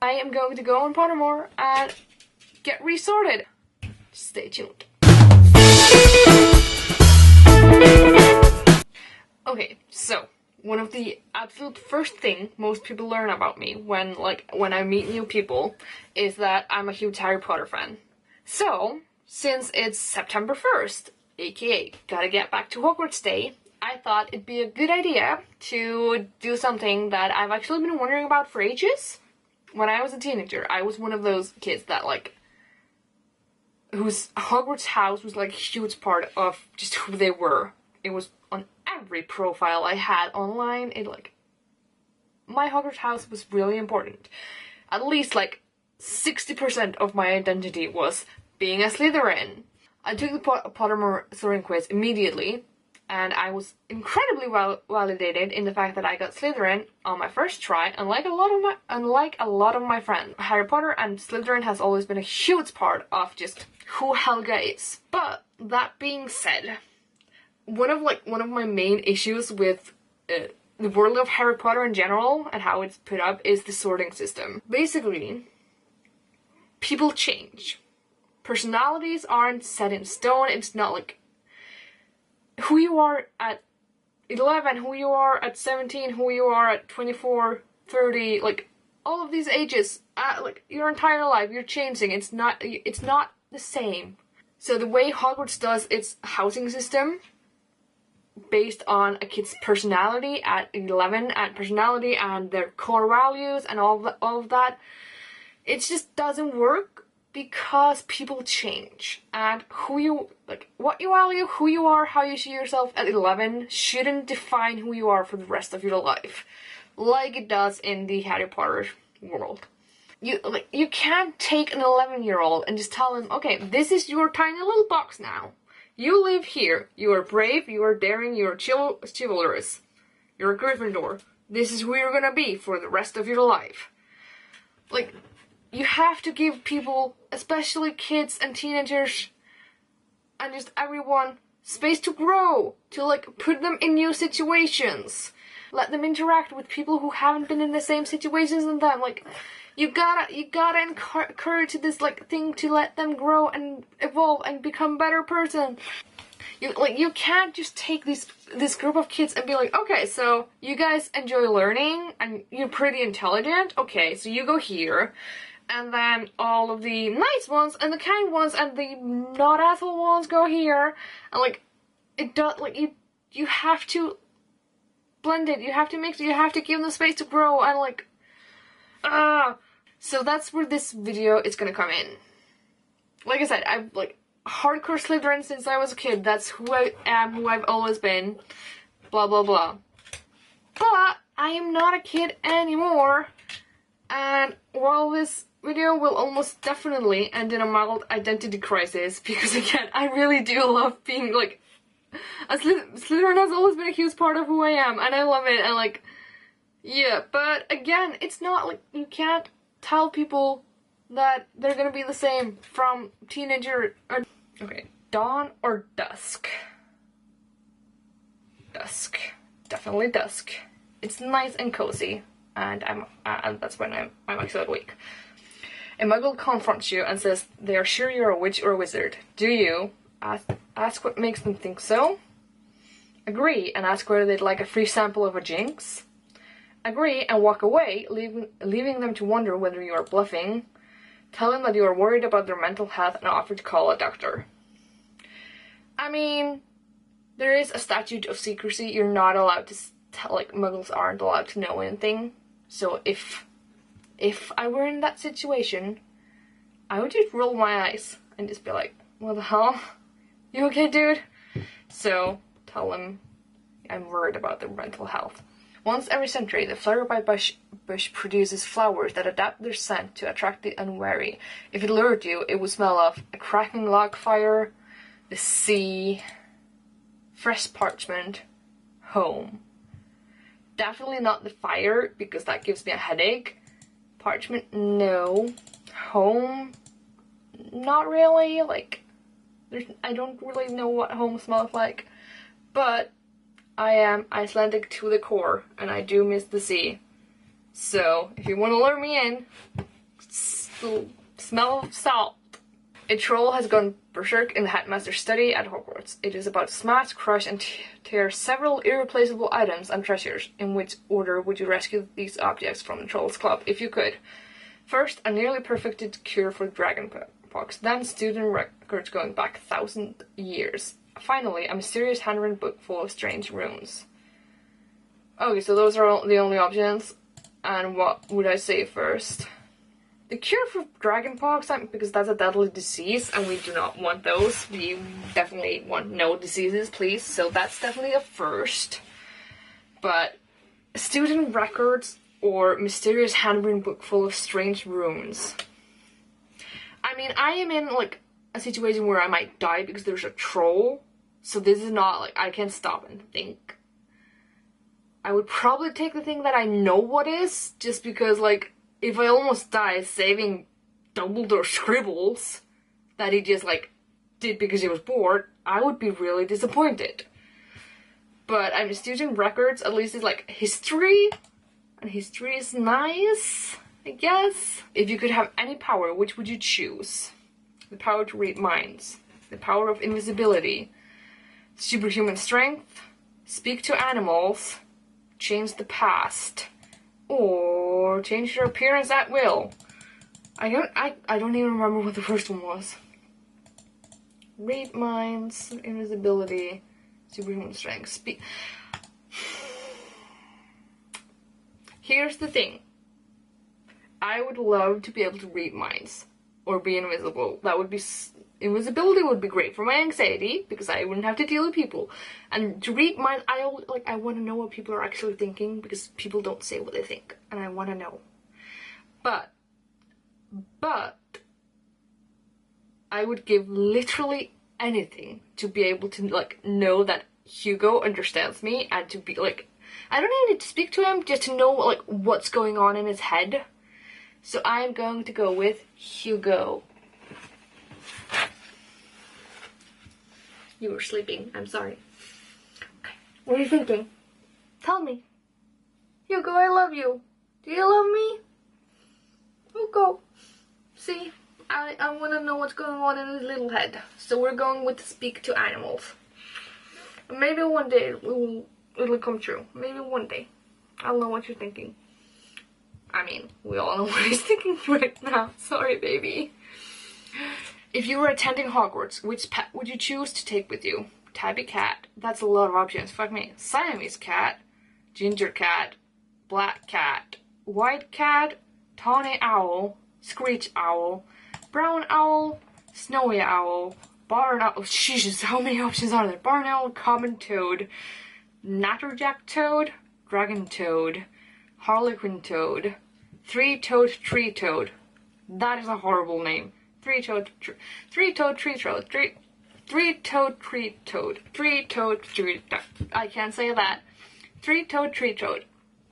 I am going to go on Pottermore and get resorted. Stay tuned. Okay, so one of the absolute first thing most people learn about me when I meet new people is that I'm a huge Harry Potter fan. So, since it's September 1st, aka gotta get back to Hogwarts Day, I thought it'd be a good idea to do something that I've actually been wondering about for ages. When I was a teenager, I was one of those kids that whose Hogwarts house was like a huge part of just who they were. It was on every profile I had online. My Hogwarts house was really important. At least 60% of my identity was being a Slytherin. I took the Pottermore Slytherin quiz immediately, and I was incredibly validated in the fact that I got Slytherin on my first try, unlike a lot of my friends. Harry Potter and Slytherin has always been a huge part of just who Helga is. But that being said, one of my main issues with the world of Harry Potter in general and how it's put up is the sorting system. Basically, people change. Personalities aren't set in stone. It's not like who you are at 11, who you are at 17, who you are at 24, 30, all of these ages, your entire life, you're changing. It's not the same. So the way Hogwarts does its housing system, based on a kid's personality at 11, and personality and their core values and all of that, it just doesn't work because people change. And what you value, who you are, how you see yourself at 11 shouldn't define who you are for the rest of your life, like it does in the Harry Potter world. You can't take an 11-year-old and just tell him, okay, this is your tiny little box now. You live here. You are brave, you are daring, you are chivalrous. You're a Gryffindor. This is who you're gonna be for the rest of your life. You have to give people, especially kids and teenagers, and just everyone, space to grow, to put them in new situations. Let them interact with people who haven't been in the same situations as them. You gotta encourage this thing to let them grow and evolve and become a better person. You can't just take this group of kids and be like, okay, so you guys enjoy learning and you're pretty intelligent. Okay, so you go here, and then all of the nice ones and the kind ones and the not asshole ones go here, and you have to blend it. You have to mix it. You have to give them space to grow and So that's where this video is gonna come in. Like I said, I've hardcore Slytherin since I was a kid. That's who I am, who I've always been. Blah blah blah. But I am not a kid anymore. And while this video will almost definitely end in a mild identity crisis, because again, I really do love being Slytherin has always been a huge part of who I am, and I love it, and yeah, but again, it's not you can't tell people that they're gonna be the same from teenager or... Okay, dawn or dusk? Dusk. Definitely dusk. It's nice and cozy, and that's when I'm actually awake. A muggle confronts you and says they are sure you're a witch or a wizard. Do you ask what makes them think so? Agree and ask whether they'd like a free sample of a jinx? Agree and walk away, leaving them to wonder whether you are bluffing. Tell them that you are worried about their mental health and offer to call a doctor. I mean, there is a statute of secrecy. You're not allowed to tell, muggles aren't allowed to know anything. So if I were in that situation, I would just roll my eyes and just be like, what the hell? You okay, dude? So, tell them I'm worried about their mental health. Once every century, the flutterby bush produces flowers that adapt their scent to attract the unwary. If it lured you, it would smell of a crackling log fire, the sea, fresh parchment, home. Definitely not the fire, because that gives me a headache. Parchment, no. Home, not really. I don't really know what home smells like. But I am Icelandic to the core, and I do miss the sea. So, if you want to lure me in, So smell of salt. A troll has gone berserk in the headmaster's study at Hogwarts. It is about to smash, crush, and tear several irreplaceable items and treasures. In which order would you rescue these objects from the Trolls Club, if you could? First, a nearly perfected cure for dragonpox. Then, student records going back 1,000 years. Finally, a mysterious handwritten book full of strange runes. Okay, so those are the only options. And what would I say first? The cure for dragonpox, because that's a deadly disease, and we do not want those. We definitely want no diseases, please. So that's definitely a first. But student records or mysterious handwritten book full of strange runes. I mean, I am in like a situation where I might die because there's a troll. So this is not like I can't stop and think. I would probably take the thing that I know what is, just because like if I almost die saving Dumbledore's scribbles that he just like did because he was bored, I would be really disappointed. But I mean, student records, at least it's like history, and history is nice, I guess. If you could have any power, which would you choose? The power to read minds, the power of invisibility, superhuman strength, speak to animals, change the past, or change your appearance at will. I don't even remember what the first one was. Read minds, invisibility, superhuman strength. Here's the thing. I would love to be able to read minds or be invisible. That would be invisibility would be great for my anxiety because I wouldn't have to deal with people. And to read minds, I want to know what people are actually thinking because people don't say what they think, and I want to know. But I would give literally anything to be able to like know that Hugo understands me, and to be like, I don't even need to speak to him, just to know like what's going on in his head. So I'm going to go with Hugo. You were sleeping, I'm sorry. Okay. What are you thinking? Tell me. Hugo, I love you. Do you love me? Hugo. See, I want to know what's going on in his little head. So we're going with speak to animals. Maybe one day it'll come true. Maybe one day. I'll know what you're thinking. I mean, we all know what he's thinking right now. Sorry, baby. If you were attending Hogwarts, which pet would you choose to take with you? Tabby cat. That's a lot of options. Fuck me. Siamese cat. Ginger cat. Black cat. White cat. Tawny owl. Screech owl. Brown owl. Snowy owl. Barn owl. Oh, Jesus, how many options are there? Barn owl. Common toad. Natterjack toad. Dragon toad. Harlequin toad. Three-toed tree toad. That is a horrible name. Three-toed tree toad. Three-toed tree toad. Three-toed tree toad. I can't say that. Three-toed tree toad.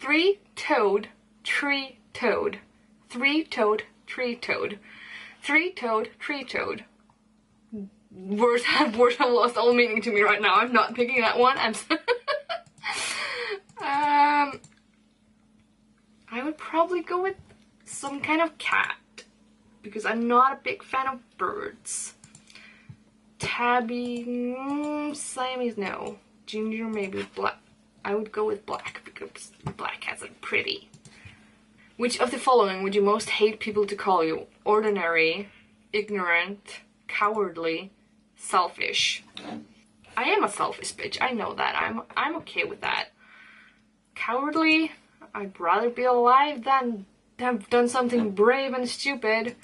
Three-toed tree toad. Three-toed tree toad. Three-toed tree toad. Words have lost all meaning to me right now. I'm not picking that one. I would probably go with some kind of cat, because I'm not a big fan of birds. Tabby, Siamese, no. Ginger, maybe black. I would go with black, because black cats are pretty. Which of the following would you most hate people to call you? Ordinary, ignorant, cowardly, selfish. I am a selfish bitch, I know that. I'm okay with that. Cowardly, I'd rather be alive than have done something brave and stupid.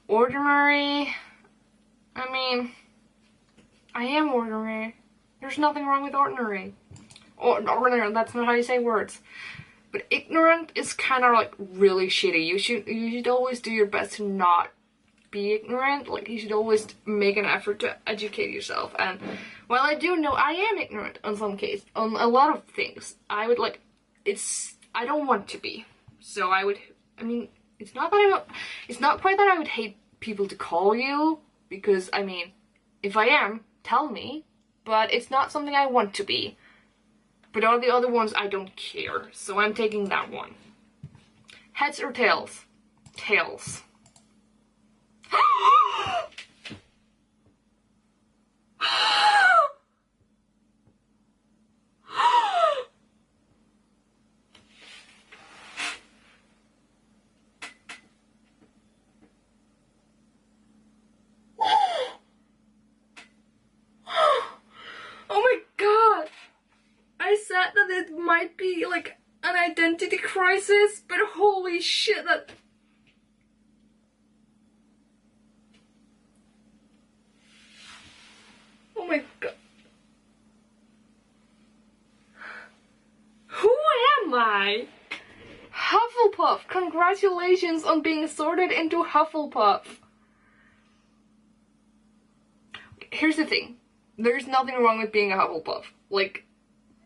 Ordinary, I mean, I am ordinary. There's nothing wrong with ordinary. Ordinary, that's not how you say words. But ignorant is kind of like really shitty. You should always do your best to not be ignorant. Like, you should always make an effort to educate yourself. And while I do know I am ignorant on some cases, on a lot of things, I would like, I don't want to be. So I mean, it's not quite that I would hate people to call you, because I mean, if I am, tell me, but it's not something I want to be. But all the other ones, I don't care, so I'm taking that one. Heads or tails? Tails. might be like an identity crisis, but holy shit, that... Oh my god. Who am I? Hufflepuff! Congratulations on being sorted into Hufflepuff. Here's the thing. There's nothing wrong with being a Hufflepuff. Like,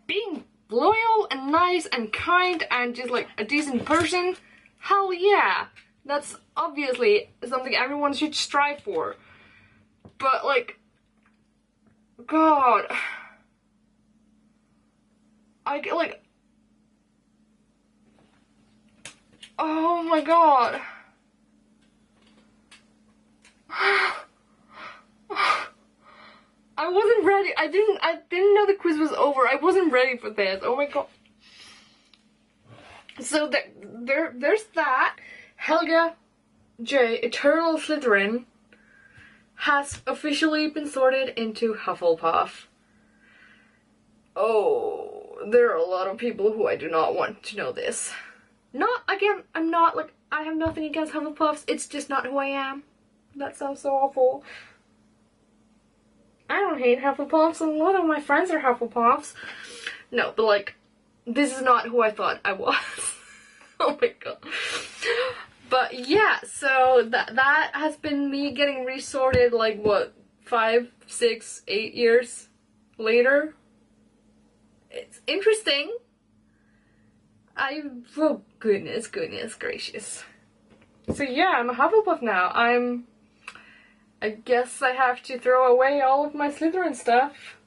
being loyal and nice and kind and just like a decent person, hell yeah. That's obviously something everyone should strive for. But like, God, oh my god. I wasn't ready. I didn't know the quiz was over. I wasn't ready for this. Oh my god. So there's that. Helga J, Eternal Slytherin, has officially been sorted into Hufflepuff. Oh, there are a lot of people who I do not want to know this. Not, again, I'm not, like, I have nothing against Hufflepuffs, it's just not who I am. That sounds so awful. I don't hate Hufflepuffs, a lot of my friends are Hufflepuffs. No, but like, this is not who I thought I was. Oh my god. But yeah, so that has been me getting resorted, like, what, 5, 6, 8 years later? It's interesting. Oh goodness gracious. So yeah, I'm a Hufflepuff now. I guess I have to throw away all of my Slytherin stuff.